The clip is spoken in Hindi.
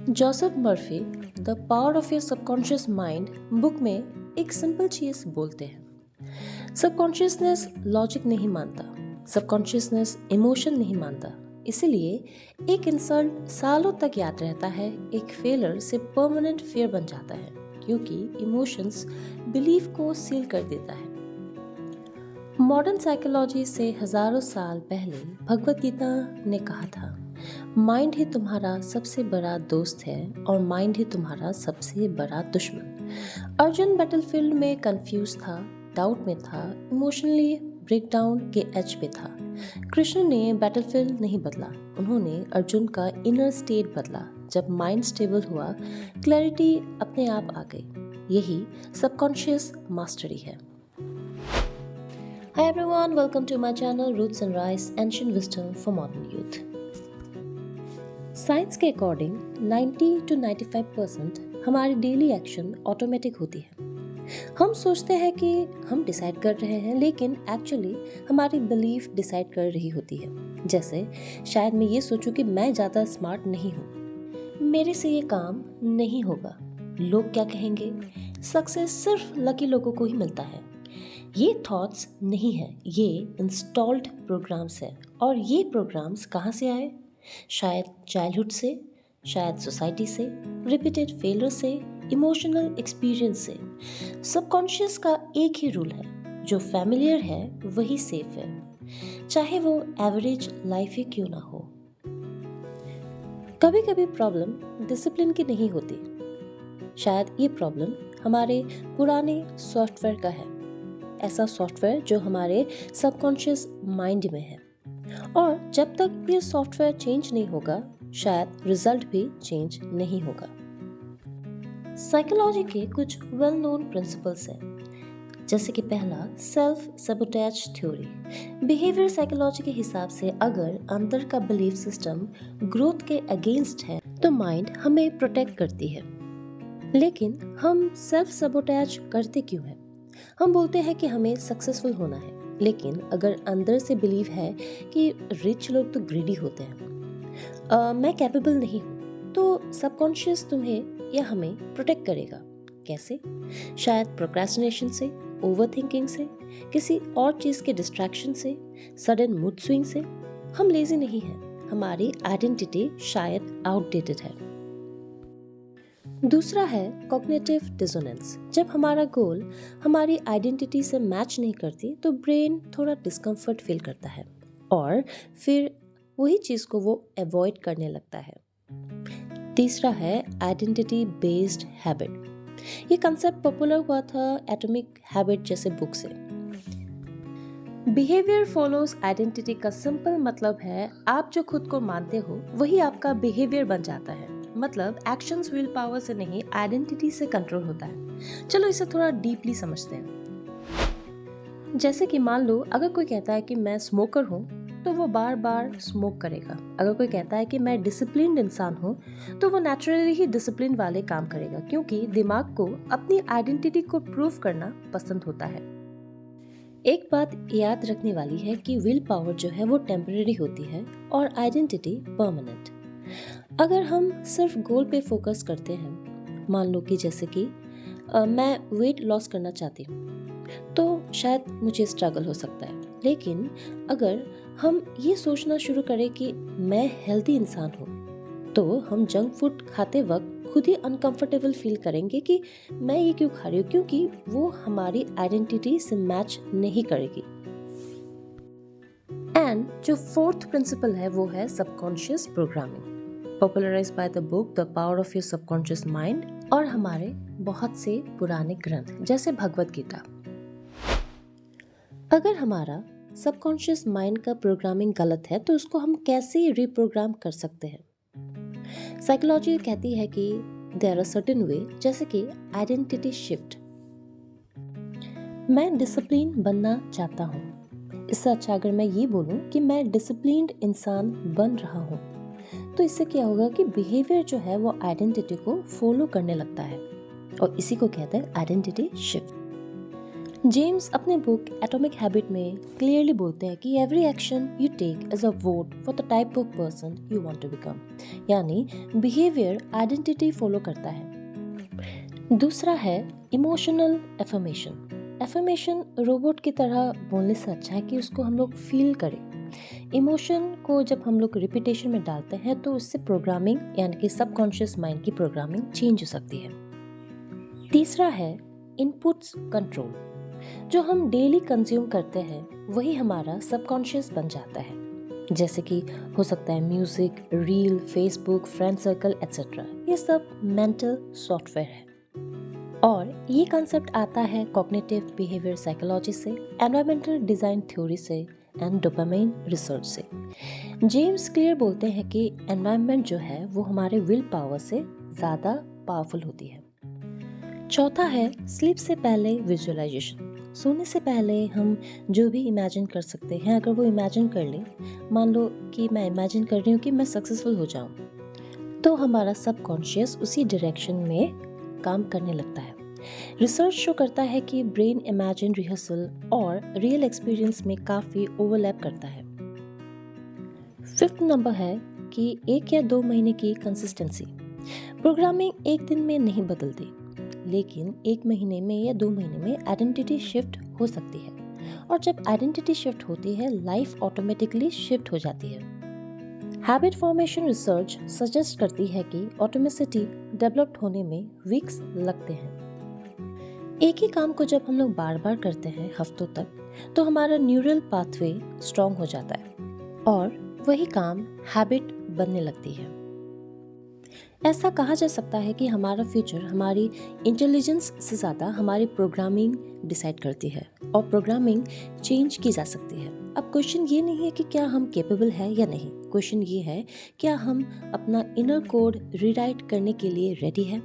Joseph Murphy the power of your subconscious mind book में एक सिंपल चीज बोलते हैं। सबकॉन्शियसनेस लॉजिक नहीं मानता, सबकॉन्शियसनेस इमोशन नहीं मानता। इसीलिए एक इंसल्ट सालों तक याद रहता है, एक फेलर से परमानेंट फियर बन जाता है, क्योंकि इमोशंस बिलीफ को सील कर देता है। मॉडर्न साइकोलॉजी से हजारों साल पहले भगवत गीता ने कहा था, माइंड ही तुम्हारा सबसे बड़ा दोस्त है और माइंड ही तुम्हारा सबसे बड़ा दुश्मन। अर्जुन बैटलफील्ड में कंफ्यूज था, डाउट में था, इमोशनली ब्रेकडाउन के एज पे था। कृष्ण ने बैटलफील्ड नहीं बदला, उन्होंने अर्जुन का इनर स्टेट बदला। जब माइंड स्टेबल हुआ, क्लैरिटी अपने आप आ गई। यही सबकॉन्शियस मास्टरी है। Hi everyone, welcome to my channel Roots and Rise Ancient Wisdom for Modern Youth. Science के अकॉर्डिंग 90 to 95% हमारी डेली एक्शन ऑटोमेटिक होती है। हम सोचते हैं कि हम डिसाइड कर रहे हैं, लेकिन एक्चुअली हमारी बिलीफ डिसाइड कर रही होती है। जैसे शायद मैं ये सोचूं कि मैं ज़्यादा स्मार्ट नहीं हूँ, मेरे से ये काम नहीं होगा, लोग क्या कहेंगे, सक्सेस सिर्फ लकी लोगों को ही मिलता है। ये थॉट्स नहीं है, ये इंस्टॉल्ड प्रोग्राम्स है। और ये प्रोग्राम्स कहाँ से आए? शायद चाइल्डहुड से, शायद सोसाइटी से, रिपीटेड फेलियर से, इमोशनल एक्सपीरियंस से। सबकॉन्शियस का एक ही रूल है, जो फैमिलियर है वही सेफ है, चाहे वो एवरेज लाइफ ही क्यों ना हो। कभी कभी प्रॉब्लम डिसिप्लिन की नहीं होती, शायद ये प्रॉब्लम हमारे पुराने सॉफ्टवेयर का है, ऐसा सॉफ्टवेयर जो हमारे सबकॉन्शियस माइंड में है। और जब तक ये सॉफ्टवेयर चेंज नहीं होगा, शायद रिजल्ट भी चेंज नहीं होगा। साइकोलॉजी के कुछ वेल नोन प्रिंसिपल्स हैं, जैसे कि पहला, self sabotage theory. Behaviour psychology के हिसाब से अगर अंदर का बिलीफ सिस्टम ग्रोथ के अगेंस्ट है तो माइंड हमें प्रोटेक्ट करती है। लेकिन हम सेल्फ सबोटेज करते क्यों हैं? हम बोलते हैं कि हमें सक्सेसफुल होना है, लेकिन अगर अंदर से बिलीव है कि रिच लोग तो ग्रीडी होते हैं, मैं कैपेबल नहीं हूँ, तो सबकॉन्शियस तुम्हें या हमें प्रोटेक्ट करेगा। कैसे? शायद प्रोक्रेस्टिनेशन से, ओवरथिंकिंग से, किसी और चीज़ के डिस्ट्रैक्शन से, सडन मूड स्विंग से। हम लेजी नहीं हैं, हमारी आइडेंटिटी शायद आउटडेटेड है। दूसरा है कॉग्निटिव डिसोनेंस। जब हमारा गोल हमारी आइडेंटिटी से मैच नहीं करती तो ब्रेन थोड़ा डिस्कम्फर्ट फील करता है और फिर वही चीज़ को वो अवॉइड करने लगता है। तीसरा है आइडेंटिटी बेस्ड हैबिट। ये कंसेप्ट पॉपुलर हुआ था एटॉमिक हैबिट जैसे बुक से। बिहेवियर फॉलोज आइडेंटिटी का सिंपल मतलब है, आप जो खुद को मानते हो वही आपका बिहेवियर बन जाता है। मतलब एक्शंस विल पावर से नहीं, आइडेंटिटी से कंट्रोल होता है। चलो इसे थोड़ा डीपली समझते हैं। जैसे कि मान लो अगर कोई कहता है कि मैं स्मोकर हूँ, तो वो बार बार स्मोक करेगा। अगर कोई कहता है कि मैं डिसिप्लिन्ड इंसान हूँ, तो वो नेचुरली ही डिसिप्लिन वाले काम करेगा, क्योंकि दिमाग को अपनी आइडेंटिटी को प्रूव करना पसंद होता है। एक बात याद रखने वाली है कि विल पावर जो है वो टेम्परेरी होती है और आइडेंटिटी परमानेंट। अगर हम सिर्फ गोल पे फोकस करते हैं, मान लो कि जैसे कि मैं वेट लॉस करना चाहती हूँ, तो शायद मुझे स्ट्रगल हो सकता है। लेकिन अगर हम ये सोचना शुरू करें कि मैं हेल्दी इंसान हूँ, तो हम जंक फूड खाते वक्त खुद ही अनकंफर्टेबल फील करेंगे कि मैं ये क्यों खा रही हूँ, क्योंकि वो हमारी आइडेंटिटी से मैच नहीं करेगी। एंड जो फोर्थ प्रिंसिपल है वो है subconscious programming, popularized by the book The Power of Your Subconscious Mind और हमारे बहुत से पुराने ग्रंथ जैसे भगवत गीता। अगर हमारा सबकॉन्शियस माइंड का प्रोग्रामिंग गलत है तो उसको हम कैसे रिप्रोग्राम कर सकते हैं? साइकोलॉजी कहती है कि देयर आर सर्टेन वे, जैसे कि आइडेंटिटी शिफ्ट। मैं डिसिप्लिन बनना चाहता हूँ, इससे अच्छा अगर मैं ये बोलूँ कि मैं डिसिप्लिन्ड इंसान बन रहा हूँ, तो इससे क्या होगा कि बिहेवियर जो है वो आइडेंटिटी को फॉलो करने लगता है, और इसी को कहते हैं आइडेंटिटी शिफ्ट। जेम्स अपने बुक एटॉमिक हैबिट में क्लियरली बोलते हैं कि every action you take is a vote for the type of person you want to become, यानी बिहेवियर आइडेंटिटी फॉलो करता है। दूसरा है इमोशनल एफर्मेशन। एफर्मेशन रोबोट की तरह बोलने से अच्छा है कि उसको हम लोग फील करें। इमोशन को जब हम लोग रिपीटेशन में डालते हैं तो उससे प्रोग्रामिंग यानी कि सबकॉन्शियस माइंड की प्रोग्रामिंग चेंज हो सकती है। तीसरा है इनपुट्स कंट्रोल। जो हम डेली कंज्यूम करते हैं वही हमारा सबकॉन्शियस बन जाता है, जैसे कि हो सकता है music, reel, Facebook, friend circle etcetera. ये सब मेंटल सॉफ्टवेयर है। और ये कॉन्सेप्ट आता है कॉग्निटिव बिहेवियर साइकोलॉजी से, एनवायरमेंटल डिजाइन थ्योरी से एंड डोपामाइन रिसर्च से। जेम्स क्लियर बोलते हैं कि एनवायरनमेंट जो है वो हमारे विल पावर से ज़्यादा पावरफुल होती है। चौथा है स्लीप से पहले विजुअलाइजेशन। सोने से पहले हम जो भी इमेजिन कर सकते हैं, अगर वो इमेजिन कर लें, मान लो कि मैं इमेजिन कर रही हूँ कि मैं सक्सेसफुल हो जाऊँ, तो हमारा सबकॉन्शियस उसी डायरेक्शन में काम करने लगता है। रिसर्च शो करता है कि ब्रेन इमेजिन रिहर्सल और रियल एक्सपीरियंस में काफ़ी ओवरलैप करता है। फिफ्थ नंबर है कि 1 या 2 महीने की कंसिस्टेंसी। प्रोग्रामिंग एक दिन में नहीं बदलती, लेकिन 1 महीने में या 2 महीने में आइडेंटिटी शिफ्ट हो सकती है। और जब आइडेंटिटी शिफ्ट होती है, लाइफ ऑटोमेटिकली शिफ्ट हो जाती है। हैबिट फॉर्मेशन रिसर्च सजेस्ट करती है कि ऑटोमेसिटी डेवलप्ड होने में वीक्स लगते हैं। एक ही काम को जब हम लोग बार बार करते हैं हफ्तों तक, तो हमारा न्यूरल पाथवे स्ट्रॉन्ग हो जाता है और वही काम हैबिट बनने लगती है। ऐसा कहा जा सकता है कि हमारा फ्यूचर हमारी इंटेलिजेंस से ज़्यादा हमारी प्रोग्रामिंग डिसाइड करती है और प्रोग्रामिंग चेंज की जा सकती है। अब क्वेश्चन ये नहीं है कि क्या हम कैपेबल है या नहीं, क्वेश्चन ये है क्या हम अपना इनर कोड रीराइट करने के लिए रेडी है।